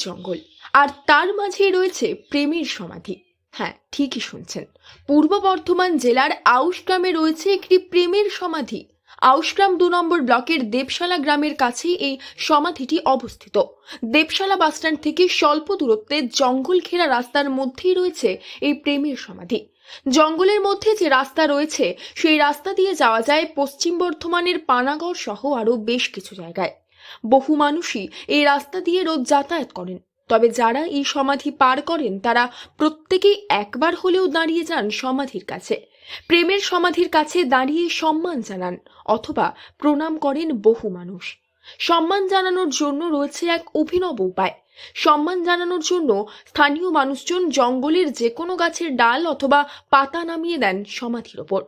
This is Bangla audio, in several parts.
জঙ্গল, আর তার মাঝেই রয়েছে প্রেমের সমাধি। হ্যাঁ, ঠিকই শুনছেন, পূর্ব বর্ধমান জেলার আউশ গ্রামে রয়েছে একটি প্রেমের সমাধি। আউশগ্রাম 2 নম্বর ব্লকের দেবশালা গ্রামের কাছেই এই সমাধিটি অবস্থিত। দেবশালা বাসস্ট্যান্ড থেকে স্বল্প দূরত্বে জঙ্গল ঘেরা রাস্তার মধ্যেই রয়েছে এই প্রেমের সমাধি। জঙ্গলের মধ্যে যে রাস্তা রয়েছে সেই রাস্তা দিয়ে যাওয়া যায় পশ্চিম বর্ধমানের পানাগড় সহ আরও বেশ কিছু জায়গায়। বহু মানুষই এই রাস্তা দিয়ে রোজ যাতায়াত করেন। তবে যারা এই সমাধি পার করেন তারা প্রত্যেকেই একবার হলেও দাঁড়িয়ে যান সমাধির কাছে। প্রেমের সমাধির কাছে দাঁড়িয়ে সম্মান জানান অথবা প্রণাম করেন বহু মানুষ। সম্মান জানানোর জন্য রয়েছে এক অভিনব উপায়। সম্মান জানানোর জন্য স্থানীয় মানুষজন জঙ্গলের যে কোনো গাছের ডাল অথবা পাতা নামিয়ে দেন সমাধির ওপর।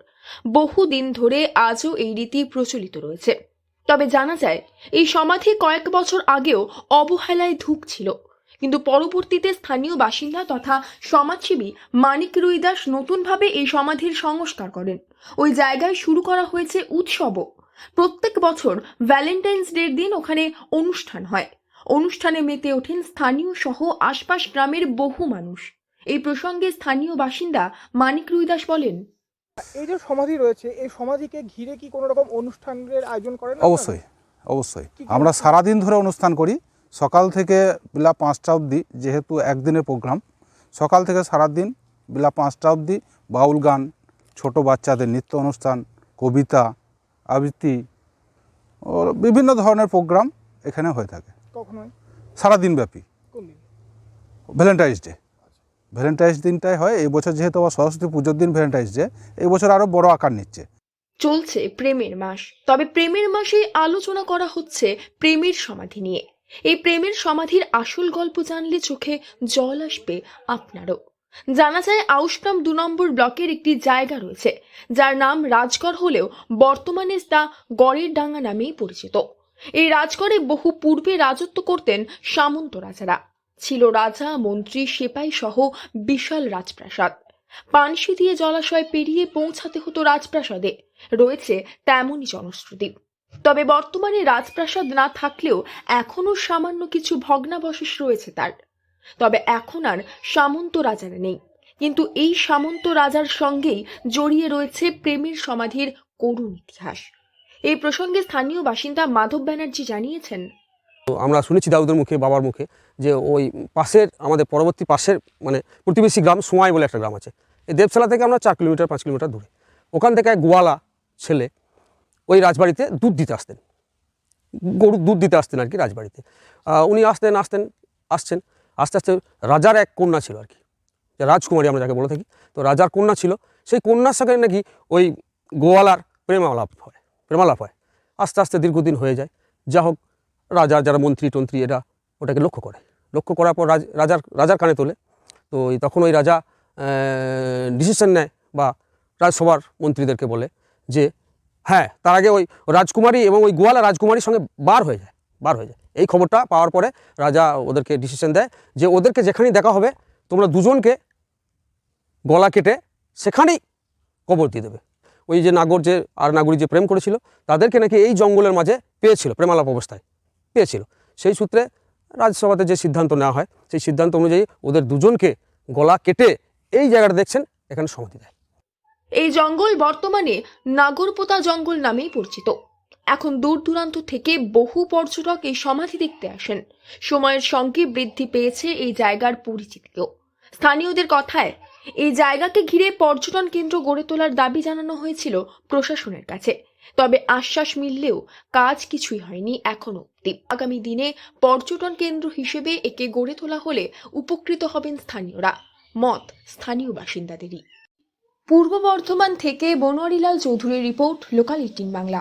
বহুদিন ধরে আজও এই রীতি প্রচলিত রয়েছে। তবে জানা যায় এই সমাধি কয়েক বছর আগেও অবহেলায় ধুঁকছিল, কিন্তু পরবর্তীতে স্থানীয় বাসিন্দা তথা সমাজসেবী মানিক রুইদাস নতুনভাবে এই সমাধির সংস্কার করেন। ওই জায়গায় শুরু করা হয়েছে উৎসবও। প্রত্যেক বছর ভ্যালেন্টাইন্স ডের দিন ওখানে অনুষ্ঠান হয়। অনুষ্ঠানে মেতে ওঠেন স্থানীয় সহ আশপাশ গ্রামের বহু মানুষ। এই প্রসঙ্গে স্থানীয় বাসিন্দা মানিক রুইদাস বলেন, এই যে সমাধি রয়েছে, এই সমাধিকে ঘিরে কি কোনো রকম অনুষ্ঠানের আয়োজন করেন? অবশ্যই অবশ্যই, আমরা সারাদিন ধরে অনুষ্ঠান করি, সকাল থেকে বেলা 5টা অবধি। যেহেতু একদিনের প্রোগ্রাম, সকাল থেকে সারাদিন বেলা 5টা অবধি বাউল গান, ছোট বাচ্চাদের নৃত্য অনুষ্ঠান, কবিতা আবৃত্তি ও বিভিন্ন ধরনের প্রোগ্রাম এখানে হয়ে থাকে। কখন হয়? সারাদিন ব্যাপী। কোন দিন? ভ্যালেন্টাইন্স ডে, ভ্যালেন্টাইন্স দিনটাই হয়। এই বছর যেহেতু আবার সরস্বতী পুজোর দিন ভ্যালেন্টাইন্স ডে, এই বছর আরও বড় আকার নিচ্ছে। চলছে প্রেমের মাস, তবে প্রেমের মাসেই আলোচনা করা হচ্ছে প্রেমের সমাধি নিয়ে। এই প্রেমের সমাধির আসল গল্প জানলে চোখে জল আসবে আপনারও। জানা যায় আউশগ্রাম 2 নম্বর ব্লকের একটি জায়গা রয়েছে যার নাম রাজগড় হলেও বর্তমানে তা গড়ের ডাঙ্গা নামেই পরিচিত। এই রাজগড়ে বহু পূর্বে রাজত্ব করতেন সামন্ত রাজারা। ছিল রাজা, মন্ত্রী, সেপাই সহ বিশাল রাজপ্রাসাদ। পানসি দিয়ে জলাশয় পেরিয়ে পৌঁছাতে হতো রাজপ্রাসাদে। রয়েছে তেমনই জনশ্রুতি। তবে বর্তমানে রাজপ্রাসাদ না থাকলেও এখনো সামান্য কিছু ভগ্নাবশেষ রয়েছে তার। তবে এখন আর সামন্ত রাজারা নেই, কিন্তু এই সামন্ত রাজার সঙ্গেই জড়িয়ে রয়েছে প্রেমের সমাধির করুণ ইতিহাস। এই প্রসঙ্গে স্থানীয় বাসিন্দা মাধব ব্যানার্জি জানিয়েছেন, আমরা শুনেছি দাউদের মুখে, বাবার মুখে, যে ওই পাশের আমাদের পরবর্তী পাশের মানে প্রতিবেশী গ্রাম সোয়াই বলে একটা গ্রাম আছে। এই দেবশালা থেকে আমরা 4 কিলোমিটার 5 কিলোমিটার দূরে। ওখান থেকে এক গোয়ালা ছেলে ওই রাজবাড়িতে দুধ দিতে আসতেন, গরু দুধ দিতে আসতেন আর কি রাজবাড়িতে। উনি আসছেন আস্তে আস্তে রাজার এক কন্যা ছিল আর কি, যে রাজকুমারী আমরা যাকে বলে থাকি। তো রাজার কন্যা ছিল, সেই কন্যার সঙ্গে নাকি ওই গোয়ালার প্রেমালাপ হয়। আস্তে আস্তে দীর্ঘদিন হয়ে যায়। যা হোক, রাজার যারা মন্ত্রী টন্ত্রী এরা ওটাকে লক্ষ্য করার পর রাজার কানে তোলে। তো তখন ওই রাজা ডিসিশন নেয় বা রাজসভার মন্ত্রীদেরকে বলে যে হ্যাঁ, তার আগে ওই রাজকুমারী এবং ওই গোয়ালা রাজকুমারীর সঙ্গে বার হয়ে যায়। এই খবরটা পাওয়ার পরে রাজা ওদেরকে ডিসিশন দেয় যে ওদেরকে যেখানেই দেখা হবে তোমরা দুজনকে গলা কেটে সেখানেই কবর দিয়ে দেবে। ওই যে নাগর যে আর নাগরী যে প্রেম করেছিল তাদেরকে নাকি এই জঙ্গলের মাঝে পেয়েছিল, প্রেমালাপ অবস্থায় পেয়েছিল। সেই সূত্রে রাজসভাতে যে সিদ্ধান্ত নেওয়া হয় সেই সিদ্ধান্ত অনুযায়ী ওদের দুজনকে গলা কেটে এই জায়গাটা দেখছেন এখানে সমাধি দেয়। এই জঙ্গল বর্তমানে নাগরপোতা জঙ্গল নামেই পরিচিত। এখন দূর দূরান্ত থেকে বহু পর্যটক এই সমাধি দেখতে আসেন। সময়ের সঙ্গে বৃদ্ধি পেয়েছে এই জায়গার পরিচিতিও। স্থানীয়দের কথায় এই জায়গাকে ঘিরে পর্যটন কেন্দ্র গড়ে তোলার দাবি জানানো হয়েছিল প্রশাসনের কাছে। তবে আশ্বাস মিললেও কাজ কিছুই হয়নি এখনো অবধি। আগামী দিনে পর্যটন কেন্দ্র হিসেবে একে গড়ে তোলা হলে উপকৃত হবেন স্থানীয়রা, মত স্থানীয় বাসিন্দাদেরই। পূর্ব বর্ধমান থেকে বনোয়ারিলাল চৌধুরীর রিপোর্ট, লোকাল 18 বাংলা।